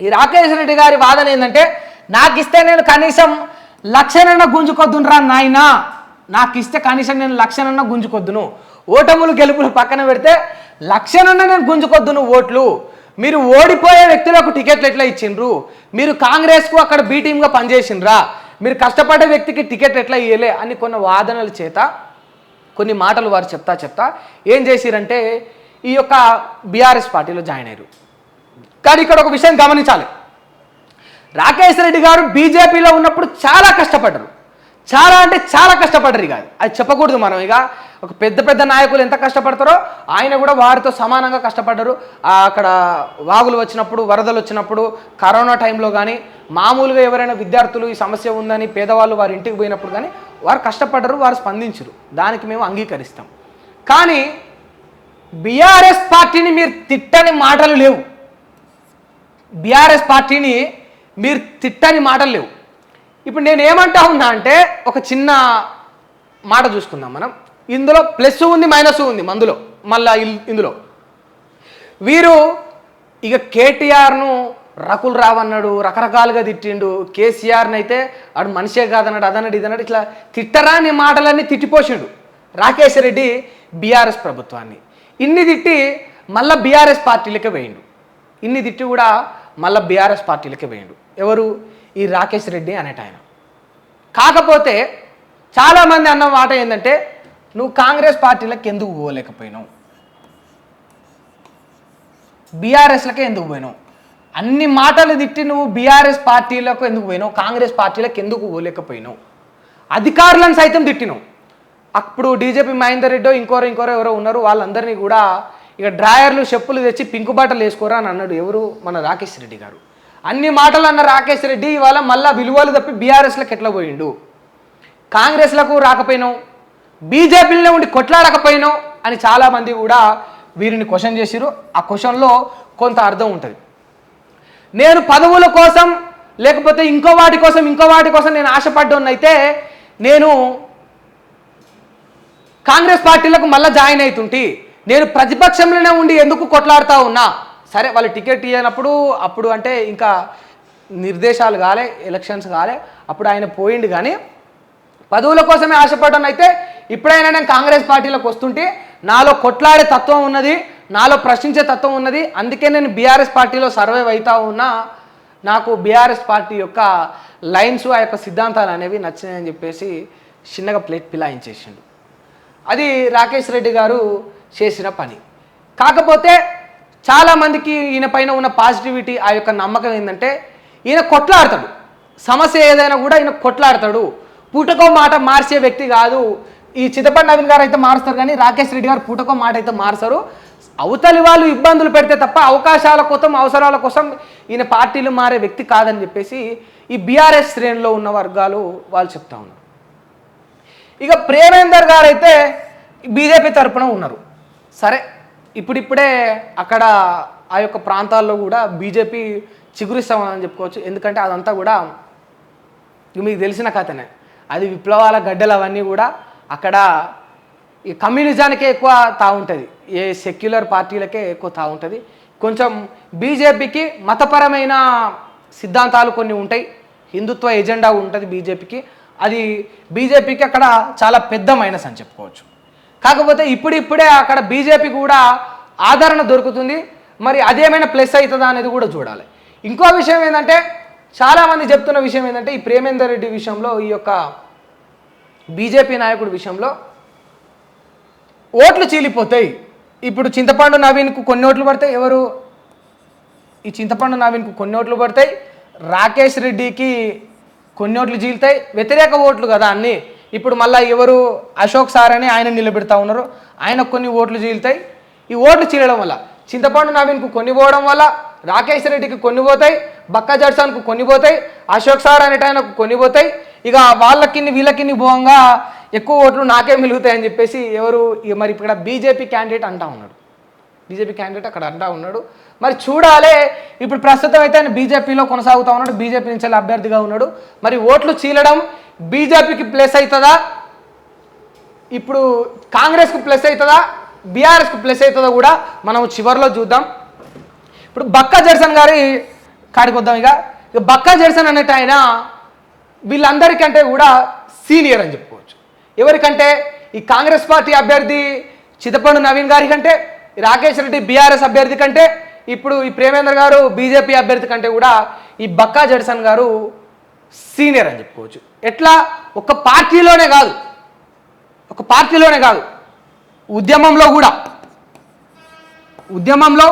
ఈ రాకేష్ రెడ్డి గారి వాదన ఏంటంటే, నాకు ఇస్తే నేను కనీసం లక్షనన్న గుంజుకొద్దునురా నాయనా, నాకు ఇస్తే కనీసం నేను లక్షనన్న గుంజుకొద్దును, ఓటములు గెలుపులు పక్కన పెడితే లక్షనన్న నేను గుంజుకొద్దును ఓట్లు, మీరు ఓడిపోయే వ్యక్తులకు టికెట్లు ఎట్లా ఇచ్చిండ్రు, మీరు కాంగ్రెస్కు అక్కడ బీ టీమ్గా పనిచేసిండ్రా, మీరు కష్టపడే వ్యక్తికి టికెట్ ఎట్లా ఇవ్వలే అని కొన్ని వాదనల చేత కొన్ని మాటలు వారు చెప్తా ఏం చేసిరంటే ఈ యొక్క బీఆర్ఎస్ పార్టీలో జాయిన్ అయ్యారు. కానీ ఇక్కడ ఒక విషయం గమనించాలి, రాకేష్ రెడ్డి గారు బీజేపీలో ఉన్నప్పుడు చాలా కష్టపడ్డారు, చాలా అంటే చాలా కష్టపడ్డారు. ఇక అది చెప్పకూడదు మనం, ఇక ఒక పెద్ద నాయకులు ఎంత కష్టపడతారో ఆయన కూడా వారితో సమానంగా కష్టపడ్డారు. అక్కడ వాగులు వచ్చినప్పుడు, వరదలు వచ్చినప్పుడు, కరోనా టైంలో కానీ, మామూలుగా ఎవరైనా విద్యార్థులు ఈ సమస్య ఉందని పేదవాళ్ళు వారి ఇంటికి పోయినప్పుడు కానీ వారు కష్టపడ్డారు, వారు స్పందించరు, దానికి మేము అంగీకరిస్తాం. కానీ బీఆర్ఎస్ పార్టీని మీరు తిట్టని మాటలు లేవు, బీఆర్ఎస్ పార్టీని మీరు తిట్టని మాటలు లేవు. ఇప్పుడు నేను ఏమంటా ఉన్నా అంటే ఒక చిన్న మాట చూసుకుందాం మనం. ఇందులో ప్లస్ ఉంది మైనస్ ఉంది మందులో, మళ్ళా ఇందులో వీరు ఇక కేటీఆర్ను రకుల్ రావ్ అన్నాడు, రకరకాలుగా తిట్టిండు, కేసీఆర్ని అయితే ఆడు మనిషే కాదన్నాడు, అదన్నాడు ఇదన్నాడు, ఇట్లా తిట్టరాని మాటలన్నీ తిట్టిపోసిండు రాకేష్ రెడ్డి బీఆర్ఎస్ ప్రభుత్వాన్ని. ఇన్ని తిట్టి మళ్ళీ బీఆర్ఎస్ పార్టీలకే వేయండు, ఇన్ని తిట్టి కూడా మళ్ళీ బీఆర్ఎస్ పార్టీలకే వేయండు. ఎవరు? ఈ రాకేష్ రెడ్డి అనేట ఆయన. కాకపోతే చాలామంది అన్న మాట ఏంటంటే, నువ్వు కాంగ్రెస్ పార్టీలకు ఎందుకు పోలేకపోయినావు, బీఆర్ఎస్లకే ఎందుకు పోయినావు, అన్ని మాటలు తిట్టి నువ్వు బీఆర్ఎస్ పార్టీలకు ఎందుకు పోయినావు, కాంగ్రెస్ పార్టీలకు ఎందుకు పోలేకపోయినావు, అధికారులను సైతం తిట్టినావు. అప్పుడు డీజీపీ మహేందర్ రెడ్డి ఇంకోరో ఎవరో ఉన్నారు, వాళ్ళందరినీ కూడా ఇక డ్రాయర్లు చెప్పులు తెచ్చి పింకు బట్టలు వేసుకోరా అని అన్నాడు. ఎవరు? మన రాకేష్ రెడ్డి గారు. అన్ని మాటలు అన్న రాకేష్ రెడ్డి ఇవాళ మళ్ళీ విలువలు తప్పి బీఆర్ఎస్లకు ఎట్లా పోయిండు, కాంగ్రెస్లకు రాకపోయినావు, బీజేపీలోనే ఉండి కొట్లాడకపోయినావు అని చాలామంది కూడా వీరిని క్వశ్చన్ చేసిరు. ఆ క్వశ్చన్లో కొంత అర్థం ఉంటుంది. నేను పదవుల కోసం లేకపోతే ఇంకో వాటి కోసం నేను ఆశపడ్డోన్నైతే నేను కాంగ్రెస్ పార్టీలకు మళ్ళీ జాయిన్ అవుతుంటే, నేను ప్రతిపక్షంలోనే ఉండి ఎందుకు కొట్లాడుతూ ఉన్నా, సరే వాళ్ళు టికెట్ ఇవ్వనప్పుడు అప్పుడు అంటే ఇంకా నిర్దేశాలు కాలే, ఎలక్షన్స్ కాలే, అప్పుడు ఆయన పోయిండు. కానీ పదవుల కోసమే ఆశపడ్డానైతే ఇప్పుడైనా నేను కాంగ్రెస్ పార్టీలోకి వస్తుంటే నాలో కొట్లాడే తత్వం ఉన్నది, నాలో ప్రశ్నించే తత్వం ఉన్నది, అందుకే నేను బీఆర్ఎస్ పార్టీలో సర్వైవ్ అవుతా ఉన్నా, నాకు బీఆర్ఎస్ పార్టీ యొక్క లైన్స్ ఆ యొక్క సిద్ధాంతాలు అనేవి నచ్చినాయని చెప్పేసి చిన్నగా ప్లేట్ పిలాయించేసిండు. అది రాకేష్ రెడ్డి గారు చేసిన పని. కాకపోతే చాలామందికి ఈయన పైన ఉన్న పాజిటివిటీ, ఆ యొక్క నమ్మకం ఏంటంటే ఈయన కొట్లాడతాడు, సమస్య ఏదైనా కూడా ఈయన కొట్లాడతాడు, పూటకో మాట మార్చే వ్యక్తి కాదు. ఈ చింతపండు నవీన్ గారు అయితే మారుస్తారు, కానీ రాకేష్ రెడ్డి గారు పూటకో మాట అయితే మారుస్తారు. అవతలి వాళ్ళు ఇబ్బందులు పెడితే తప్ప అవకాశాల కోసం, అవసరాల కోసం ఈయన పార్టీలు మారే వ్యక్తి కాదని చెప్పేసి ఈ బీఆర్ఎస్ శ్రేణిలో ఉన్న వర్గాలు వాళ్ళు చెప్తా ఉన్నారు. ఇక ప్రేమేందర్ గారు అయితే బీజేపీ తరపున ఉన్నారు. సరే, ఇప్పుడిప్పుడే అక్కడ ఆ యొక్క ప్రాంతాల్లో కూడా బీజేపీ చిగురిస్తామని చెప్పుకోవచ్చు. ఎందుకంటే అదంతా కూడా మీకు తెలిసిన కథనే, అది విప్లవాల గడ్డలు అవన్నీ కూడా అక్కడ ఈ కమ్యూనిజానికే ఎక్కువ తాగుంటుంది, ఏ సెక్యులర్ పార్టీలకే ఎక్కువ తాగుంటుంది. కొంచెం బీజేపీకి మతపరమైన సిద్ధాంతాలు కొన్ని ఉంటాయి, హిందుత్వ ఎజెండా ఉంటుంది బీజేపీకి, అది బీజేపీకి అక్కడ చాలా పెద్ద మైనస్ అని చెప్పుకోవచ్చు. కాకపోతే ఇప్పుడిప్పుడే అక్కడ బీజేపీ కూడా ఆదరణ దొరుకుతుంది, మరి అదేమైనా ప్లస్ అవుతుందా అనేది కూడా చూడాలి. ఇంకో విషయం ఏంటంటే, చాలామంది చెప్తున్న విషయం ఏంటంటే, ఈ ప్రేమేందర్ రెడ్డి విషయంలో, ఈ యొక్క బీజేపీ నాయకుడి విషయంలో ఓట్లు చీలిపోతాయి. ఇప్పుడు చింతపండు నవీన్కు కొన్ని ఓట్లు పడతాయి, ఎవరు? ఈ చింతపండు నవీన్కు కొన్ని ఓట్లు పడతాయి, రాకేష్ రెడ్డికి కొన్ని ఓట్లు చీలుతాయి, వ్యతిరేక ఓట్లు కదా అన్నీ. ఇప్పుడు మళ్ళీ ఎవరు? అశోక్ సార్ అని ఆయన నిలబెడతా ఉన్నారు, ఆయనకు కొన్ని ఓట్లు చీలుతాయి. ఈ ఓట్లు చీలడం వల్ల చింతపండు నవీన్కు కొన్ని పోవడం వల్ల రాకేష్ రెడ్డికి కొన్ని పోతాయి, బక్కా జడ్సన్కు కొన్ని పోతాయి, అశోక్ సార్ అనేట ఆయనకు కొన్ని పోతాయి. ఇక వాళ్ళకిన్ని వీళ్ళకిన్ని పోగా ఎక్కువ ఓట్లు నాకే మిలుగుతాయని చెప్పేసి ఎవరు మరి ఇక్కడ బీజేపీ క్యాండిడేట్ అంటా ఉన్నాడు, బీజేపీ క్యాండిడేట్ అక్కడ అంటా ఉన్నాడు. మరి చూడాలి, ఇప్పుడు ప్రస్తుతం అయితే ఆయన బీజేపీలో కొనసాగుతూ ఉన్నాడు, బీజేపీ నుంచి అభ్యర్థిగా ఉన్నాడు. మరి ఓట్లు చీలడం బీజేపీకి ప్లస్ అవుతుందా, ఇప్పుడు కాంగ్రెస్కు ప్లస్ అవుతుందా, బీఆర్ఎస్కు ప్లస్ అవుతుందో కూడా మనం చివరిలో చూద్దాం. ఇప్పుడు బక్కా జడ్సన్ గారి కాడికి వద్దాం. ఇక బక్కా జడ్సన్ అన్నట్టు ఆయన వీళ్ళందరికంటే కూడా సీనియర్ అని చెప్పుకోవచ్చు. ఎవరికంటే ఈ కాంగ్రెస్ పార్టీ అభ్యర్థి చిత్తపండు నవీన్ గారి కంటే, రాకేష్ రెడ్డి బీఆర్ఎస్ అభ్యర్థి కంటే, ఇప్పుడు ఈ ప్రేమేంద్ర గారు బీజేపీ అభ్యర్థి కంటే కూడా ఈ బక్కా జడ్సన్ గారు సీనియర్ అని చెప్పుకోవచ్చు. ఎట్లా? ఒక పార్టీలోనే కాదు, ఉద్యమంలో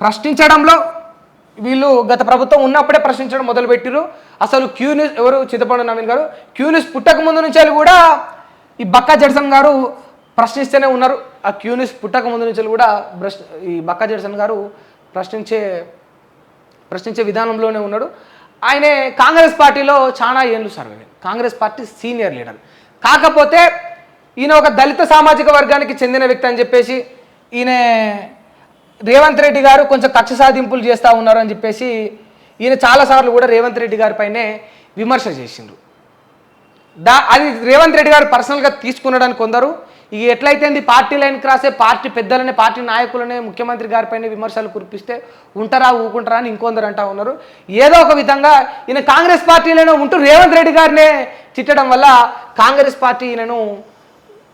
ప్రశ్నించడంలో వీళ్ళు గత ప్రభుత్వం ఉన్నప్పుడే ప్రశ్నించడం మొదలుపెట్టిరు. అసలు క్యూ న్యూస్ ఎవరు చిత్తపండు నవీన్ గారు క్యూ న్యూస్ పుట్టక ముందు నుంచి కూడా ఈ బక్కా జడ్సన్ గారు ప్రశ్నిస్తూనే ఉన్నారు. ఆ క్యూ న్యూస్ పుట్టక ముందు నుంచి కూడా ఈ బక్కా జడ్సన్ గారు ప్రశ్నించే విధానంలోనే ఉన్నాడు. ఆయనే కాంగ్రెస్ పార్టీలో చాలా ఏళ్ళు survey, Congress party senior leader. కాకపోతే ఈయన ఒక దళిత సామాజిక వర్గానికి చెందిన వ్యక్తి అని చెప్పేసి ఈయన రేవంత్ రెడ్డి గారు కొంచెం కక్ష సాధింపులు చేస్తూ ఉన్నారు అని చెప్పేసి ఈయన చాలాసార్లు కూడా రేవంత్ రెడ్డి గారి పైనే విమర్శ చేసిండ్రు. అది రేవంత్ రెడ్డి గారు పర్సనల్గా తీసుకున్నాడని కొందరు. ఇక ఎట్లయితే పార్టీ లైన్ క్రాసే పార్టీ పెద్దలనే పార్టీ నాయకులనే ముఖ్యమంత్రి గారిపైన విమర్శలు కురిపిస్తే ఊకుంటారా అని ఇంకొందరు అంటా ఉన్నారు. ఏదో ఒక విధంగా ఈయన కాంగ్రెస్ పార్టీలోనే ఉంటూ రేవంత్ రెడ్డి గారినే తిట్టడం వల్ల కాంగ్రెస్ పార్టీ ఈయనను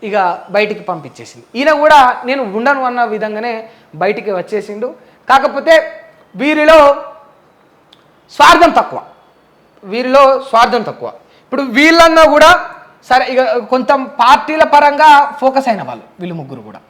ఇక బయటికి పంపించేసింది. ఈయన కూడా నేను ఉండను అన్న విధంగానే బయటికి వచ్చేసిండు. కాకపోతే వీరిలో స్వార్థం తక్కువ. ఇప్పుడు వీళ్ళన్నా కూడా సరే, ఇక కొంత పార్టీల పరంగా ఫోకస్ అయిన వాళ్ళు వీళ్ళు ముగ్గురు కూడా.